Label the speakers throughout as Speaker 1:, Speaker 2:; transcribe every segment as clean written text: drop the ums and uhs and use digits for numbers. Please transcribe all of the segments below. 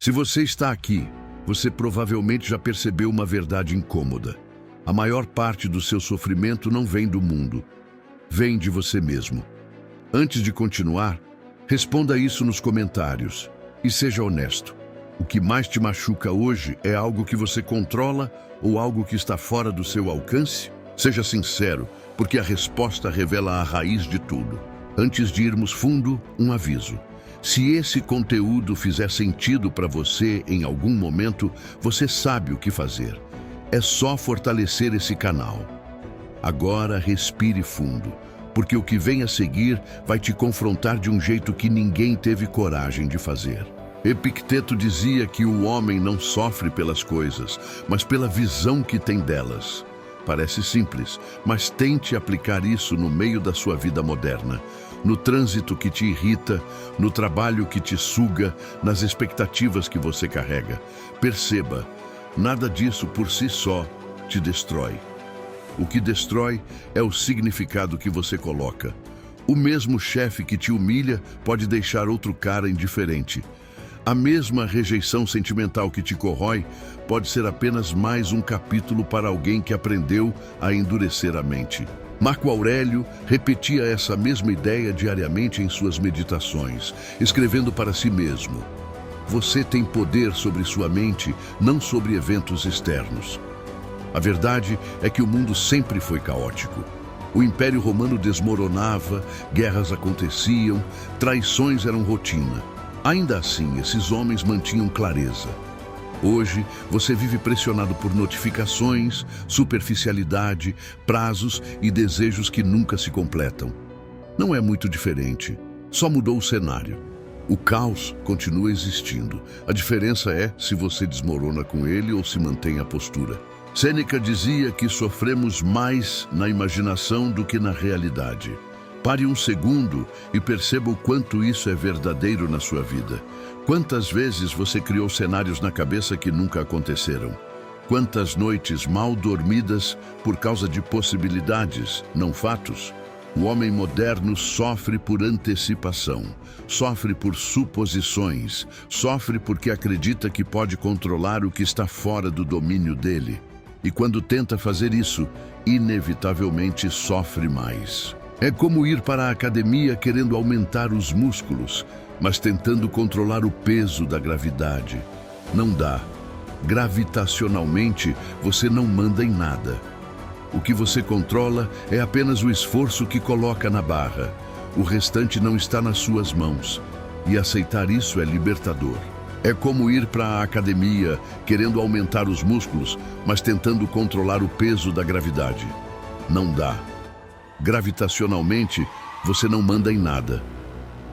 Speaker 1: Se você está aqui, você provavelmente já percebeu uma verdade incômoda. A maior parte do seu sofrimento não vem do mundo, vem de você mesmo. Antes de continuar, responda isso nos comentários e seja honesto. O que mais te machuca hoje é algo que você controla ou algo que está fora do seu alcance? Seja sincero, porque a resposta revela a raiz de tudo. Antes de irmos fundo, um aviso. Se esse conteúdo fizer sentido para você em algum momento, você sabe o que fazer. É só fortalecer esse canal. Agora respire fundo, porque o que vem a seguir vai te confrontar de um jeito que ninguém teve coragem de fazer. Epicteto dizia que o homem não sofre pelas coisas, mas pela visão que tem delas. Parece simples, mas tente aplicar isso no meio da sua vida moderna. No trânsito que te irrita, no trabalho que te suga, nas expectativas que você carrega. Perceba, nada disso por si só te destrói. O que destrói é o significado que você coloca. O mesmo chefe que te humilha pode deixar outro cara indiferente. A mesma rejeição sentimental que te corrói pode ser apenas mais um capítulo para alguém que aprendeu a endurecer a mente. Marco Aurélio repetia essa mesma ideia diariamente em suas meditações, escrevendo para si mesmo: você tem poder sobre sua mente, não sobre eventos externos. A verdade é que o mundo sempre foi caótico. O Império Romano desmoronava, guerras aconteciam, traições eram rotina. Ainda assim, esses homens mantinham clareza. Hoje, você vive pressionado por notificações, superficialidade, prazos e desejos que nunca se completam. Não é muito diferente, só mudou o cenário. O caos continua existindo. A diferença é se você desmorona com ele ou se mantém a postura. Sêneca dizia que sofremos mais na imaginação do que na realidade. Pare um segundo e perceba o quanto isso é verdadeiro na sua vida. Quantas vezes você criou cenários na cabeça que nunca aconteceram? Quantas noites mal dormidas por causa de possibilidades, não fatos? O homem moderno sofre por antecipação, sofre por suposições, sofre porque acredita que pode controlar o que está fora do domínio dele. E quando tenta fazer isso, inevitavelmente sofre mais. É como ir para a academia querendo aumentar os músculos, mas tentando controlar o peso da gravidade. Não dá. Gravitacionalmente, você não manda em nada. O que você controla é apenas o esforço que coloca na barra. O restante não está nas suas mãos. E aceitar isso é libertador. É como ir para a academia querendo aumentar os músculos, mas tentando controlar o peso da gravidade. Não dá. Gravitacionalmente, você não manda em nada.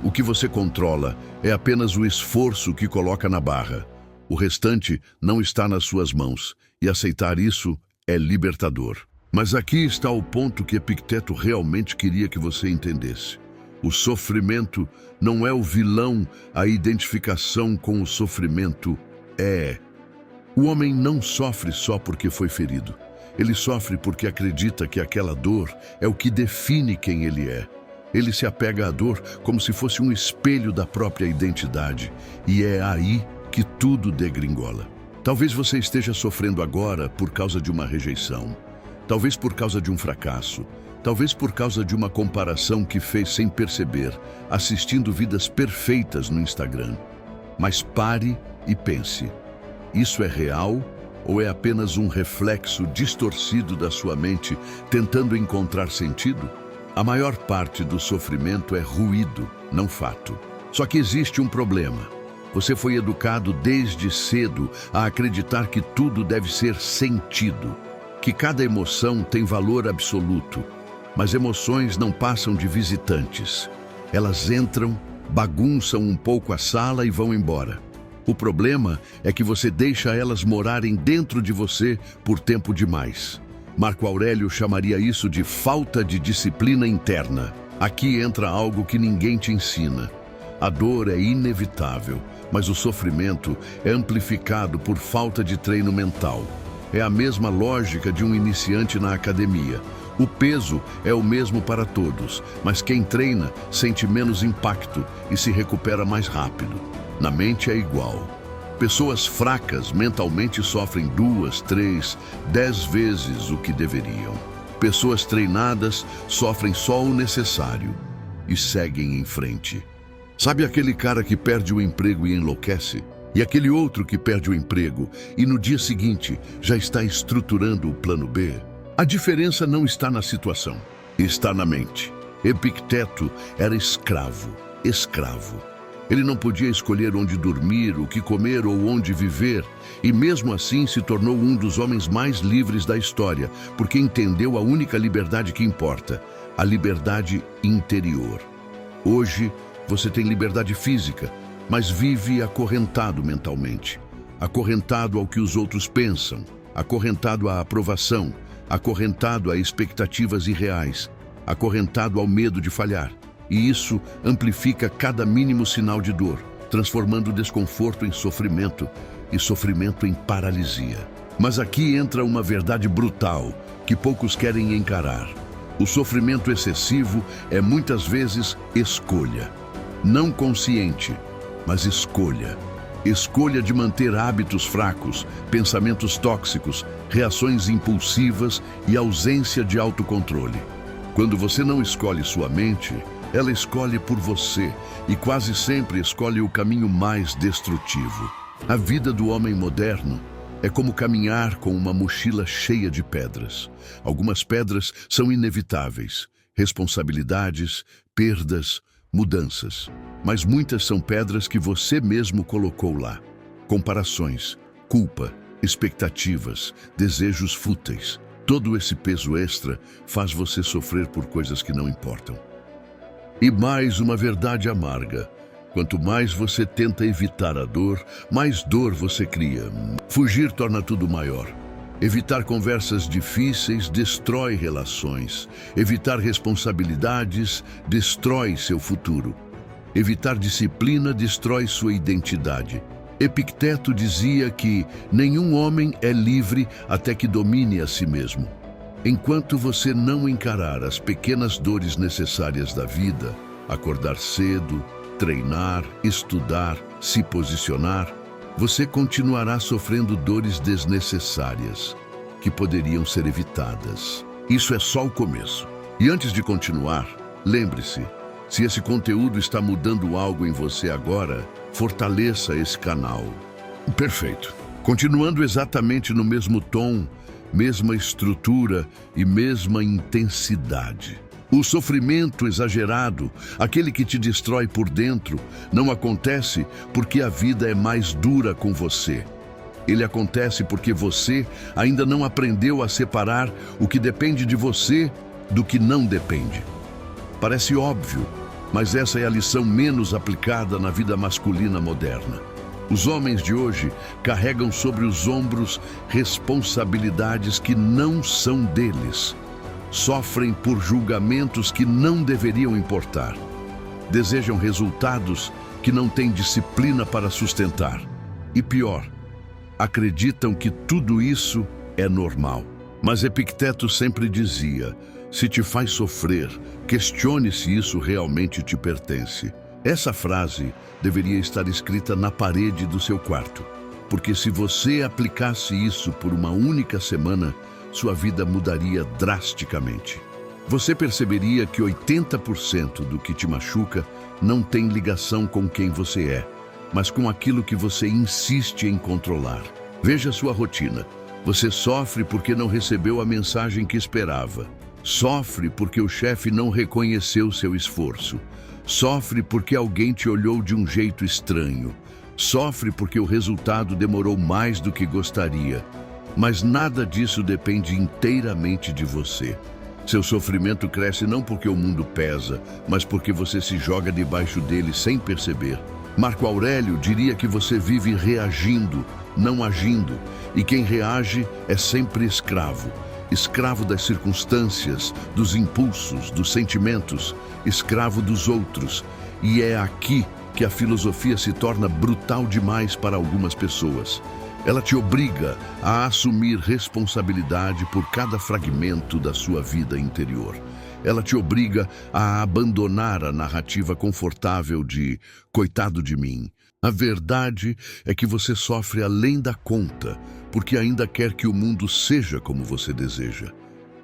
Speaker 1: O que você controla é apenas o esforço que coloca na barra. O restante não está nas suas mãos, e aceitar isso é libertador. Mas aqui está o ponto que Epicteto realmente queria que você entendesse. O sofrimento não é o vilão, a identificação com o sofrimento é. O homem não sofre só porque foi ferido. Ele sofre porque acredita que aquela dor é o que define quem ele é. Ele se apega à dor como se fosse um espelho da própria identidade. E é aí que tudo degringola. Talvez você esteja sofrendo agora por causa de uma rejeição. Talvez por causa de um fracasso. Talvez por causa de uma comparação que fez sem perceber, assistindo vidas perfeitas no Instagram. Mas pare e pense. Isso é real? Ou é apenas um reflexo distorcido da sua mente tentando encontrar sentido? A maior parte do sofrimento é ruído, não fato. Só que existe um problema. Você foi educado desde cedo a acreditar que tudo deve ser sentido, que cada emoção tem valor absoluto. Mas emoções não passam de visitantes. Elas entram, bagunçam um pouco a sala e vão embora. O problema é que você deixa elas morarem dentro de você por tempo demais. Marco Aurélio chamaria isso de falta de disciplina interna. Aqui entra algo que ninguém te ensina. A dor é inevitável, mas o sofrimento é amplificado por falta de treino mental. É a mesma lógica de um iniciante na academia. O peso é o mesmo para todos, mas quem treina sente menos impacto e se recupera mais rápido. Na mente é igual. Pessoas fracas mentalmente sofrem 2, 3, 10 vezes o que deveriam. Pessoas treinadas sofrem só o necessário e seguem em frente. Sabe aquele cara que perde o emprego e enlouquece? E aquele outro que perde o emprego e no dia seguinte já está estruturando o plano B? A diferença não está na situação, está na mente. Epicteto era escravo. Ele não podia escolher onde dormir, o que comer ou onde viver, e mesmo assim se tornou um dos homens mais livres da história, porque entendeu a única liberdade que importa, a liberdade interior. Hoje, você tem liberdade física, mas vive acorrentado mentalmente, acorrentado ao que os outros pensam, acorrentado à aprovação, acorrentado a expectativas irreais, acorrentado ao medo de falhar. E isso amplifica cada mínimo sinal de dor, transformando o desconforto em sofrimento e sofrimento em paralisia. Mas aqui entra uma verdade brutal que poucos querem encarar. O sofrimento excessivo é muitas vezes escolha. Não consciente, mas escolha. Escolha de manter hábitos fracos, pensamentos tóxicos, reações impulsivas e ausência de autocontrole. Quando você não escolhe sua mente, ela escolhe por você e quase sempre escolhe o caminho mais destrutivo. A vida do homem moderno é como caminhar com uma mochila cheia de pedras. Algumas pedras são inevitáveis, responsabilidades, perdas, mudanças. Mas muitas são pedras que você mesmo colocou lá. Comparações, culpa, expectativas, desejos fúteis. Todo esse peso extra faz você sofrer por coisas que não importam. E mais uma verdade amarga. Quanto mais você tenta evitar a dor, mais dor você cria. Fugir torna tudo maior. Evitar conversas difíceis destrói relações. Evitar responsabilidades destrói seu futuro. Evitar disciplina destrói sua identidade. Epicteto dizia que nenhum homem é livre até que domine a si mesmo. Enquanto você não encarar as pequenas dores necessárias da vida, acordar cedo, treinar, estudar, se posicionar, você continuará sofrendo dores desnecessárias, que poderiam ser evitadas. Isso é só o começo. E antes de continuar, lembre-se, se esse conteúdo está mudando algo em você agora, fortaleça esse canal. Perfeito. Continuando exatamente no mesmo tom, mesma estrutura e mesma intensidade. O sofrimento exagerado, aquele que te destrói por dentro, não acontece porque a vida é mais dura com você. Ele acontece porque você ainda não aprendeu a separar o que depende de você do que não depende. Parece óbvio, mas essa é a lição menos aplicada na vida masculina moderna. Os homens de hoje carregam sobre os ombros responsabilidades que não são deles. Sofrem por julgamentos que não deveriam importar. Desejam resultados que não têm disciplina para sustentar. E pior, acreditam que tudo isso é normal. Mas Epicteto sempre dizia: se te faz sofrer, questione se isso realmente te pertence. Essa frase deveria estar escrita na parede do seu quarto, porque se você aplicasse isso por uma única semana, sua vida mudaria drasticamente. Você perceberia que 80% do que te machuca não tem ligação com quem você é, mas com aquilo que você insiste em controlar. Veja sua rotina. Você sofre porque não recebeu a mensagem que esperava. Sofre porque o chefe não reconheceu seu esforço. Sofre porque alguém te olhou de um jeito estranho. Sofre porque o resultado demorou mais do que gostaria. Mas nada disso depende inteiramente de você. Seu sofrimento cresce não porque o mundo pesa, mas porque você se joga debaixo dele sem perceber. Marco Aurélio diria que você vive reagindo, não agindo, e quem reage é sempre escravo. Escravo das circunstâncias, dos impulsos, dos sentimentos, escravo dos outros. E é aqui que a filosofia se torna brutal demais para algumas pessoas. Ela te obriga a assumir responsabilidade por cada fragmento da sua vida interior. Ela te obriga a abandonar a narrativa confortável de "coitado de mim", A verdade é que você sofre além da conta, porque ainda quer que o mundo seja como você deseja,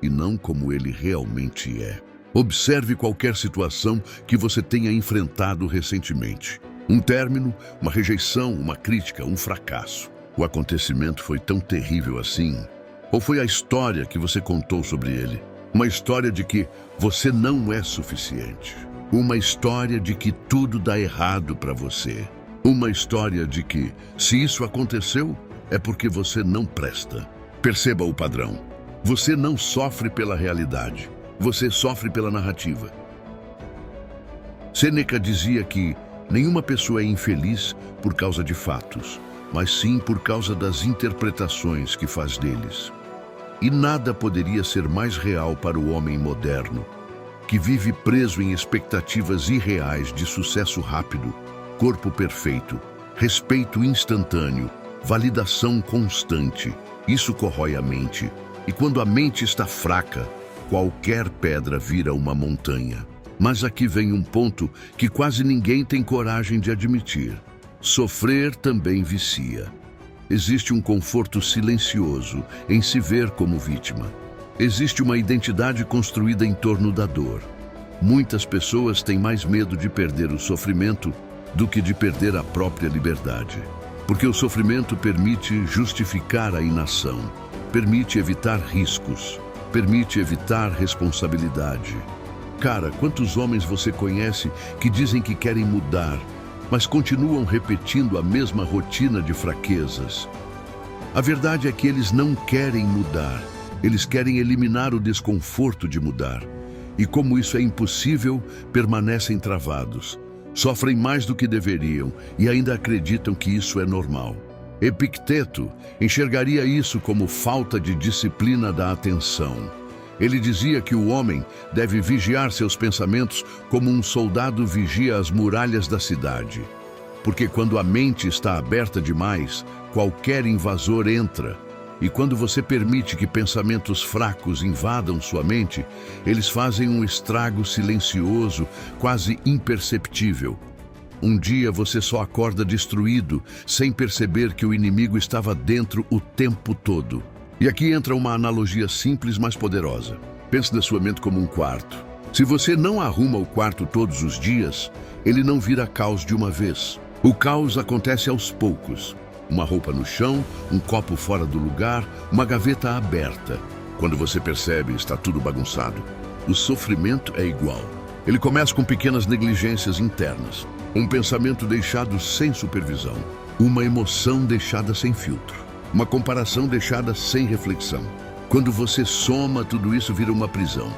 Speaker 1: e não como ele realmente é. Observe qualquer situação que você tenha enfrentado recentemente. Um término, uma rejeição, uma crítica, um fracasso. O acontecimento foi tão terrível assim? Ou foi a história que você contou sobre ele? Uma história de que você não é suficiente. Uma história de que tudo dá errado para você. Uma história de que, se isso aconteceu, é porque você não presta. Perceba o padrão. Você não sofre pela realidade. Você sofre pela narrativa. Sêneca dizia que nenhuma pessoa é infeliz por causa de fatos, mas sim por causa das interpretações que faz deles. E nada poderia ser mais real para o homem moderno, que vive preso em expectativas irreais de sucesso rápido, corpo perfeito, respeito instantâneo, validação constante. Isso corrói a mente, e quando a mente está fraca, qualquer pedra vira uma montanha. Mas aqui vem um ponto que quase ninguém tem coragem de admitir. Sofrer também vicia. Existe um conforto silencioso em se ver como vítima. Existe uma identidade construída em torno da dor. Muitas pessoas têm mais medo de perder o sofrimento do que de perder a própria liberdade. Porque o sofrimento permite justificar a inação, permite evitar riscos, permite evitar responsabilidade. Cara, quantos homens você conhece que dizem que querem mudar, mas continuam repetindo a mesma rotina de fraquezas? A verdade é que eles não querem mudar, eles querem eliminar o desconforto de mudar. E como isso é impossível, permanecem travados. Sofrem mais do que deveriam e ainda acreditam que isso é normal. Epicteto enxergaria isso como falta de disciplina da atenção. Ele dizia que o homem deve vigiar seus pensamentos como um soldado vigia as muralhas da cidade. Porque quando a mente está aberta demais, qualquer invasor entra. E quando você permite que pensamentos fracos invadam sua mente, eles fazem um estrago silencioso, quase imperceptível. Um dia você só acorda destruído, sem perceber que o inimigo estava dentro o tempo todo. E aqui entra uma analogia simples, mas poderosa. Pense na sua mente como um quarto. Se você não arruma o quarto todos os dias, ele não vira caos de uma vez. O caos acontece aos poucos. Uma roupa no chão, um copo fora do lugar, uma gaveta aberta. Quando você percebe, está tudo bagunçado. O sofrimento é igual. Ele começa com pequenas negligências internas. Um pensamento deixado sem supervisão. Uma emoção deixada sem filtro. Uma comparação deixada sem reflexão. Quando você soma, tudo isso vira uma prisão.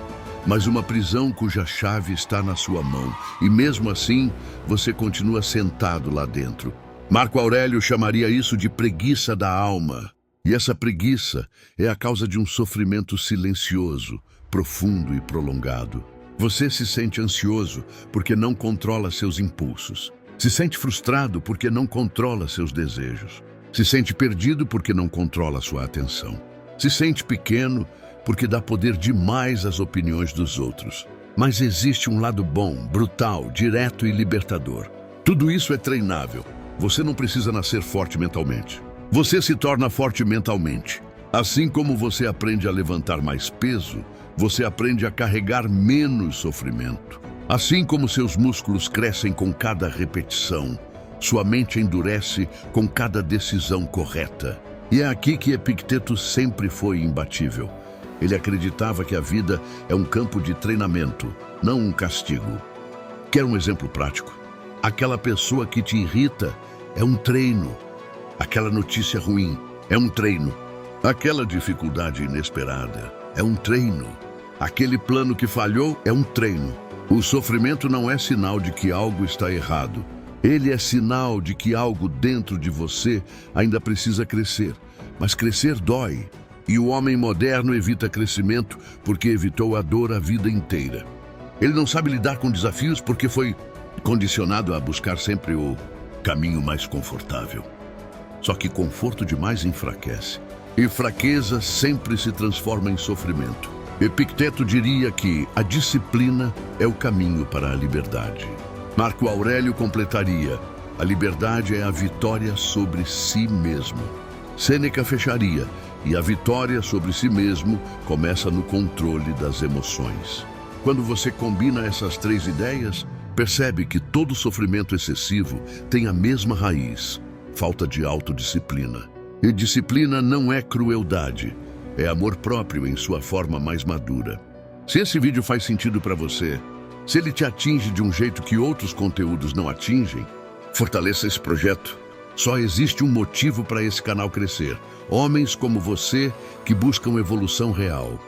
Speaker 1: Mas uma prisão cuja chave está na sua mão. E mesmo assim, você continua sentado lá dentro. Marco Aurélio chamaria isso de preguiça da alma. E essa preguiça é a causa de um sofrimento silencioso, profundo e prolongado. Você se sente ansioso porque não controla seus impulsos. Se sente frustrado porque não controla seus desejos. Se sente perdido porque não controla sua atenção. Se sente pequeno porque dá poder demais às opiniões dos outros. Mas existe um lado bom, brutal, direto e libertador. Tudo isso é treinável. Você não precisa nascer forte mentalmente. Você se torna forte mentalmente. Assim como você aprende a levantar mais peso, você aprende a carregar menos sofrimento. Assim como seus músculos crescem com cada repetição, sua mente endurece com cada decisão correta. E é aqui que Epicteto sempre foi imbatível. Ele acreditava que a vida é um campo de treinamento, não um castigo. Quer um exemplo prático? Aquela pessoa que te irrita é um treino. Aquela notícia ruim é um treino. Aquela dificuldade inesperada é um treino. Aquele plano que falhou é um treino. O sofrimento não é sinal de que algo está errado. Ele é sinal de que algo dentro de você ainda precisa crescer. Mas crescer dói. E o homem moderno evita crescimento porque evitou a dor a vida inteira. Ele não sabe lidar com desafios porque foi condicionado a buscar sempre o caminho mais confortável. Só que conforto demais enfraquece. E fraqueza sempre se transforma em sofrimento. Epicteto diria que a disciplina é o caminho para a liberdade. Marco Aurélio completaria: A liberdade é a vitória sobre si mesmo. Sêneca fecharia, e a vitória sobre si mesmo começa no controle das emoções. Quando você combina essas três ideias, percebe que todo sofrimento excessivo tem a mesma raiz: falta de autodisciplina. E disciplina não é crueldade, é amor próprio em sua forma mais madura. Se esse vídeo faz sentido para você, se ele te atinge de um jeito que outros conteúdos não atingem, fortaleça esse projeto. Só existe um motivo para esse canal crescer: homens como você que buscam evolução real.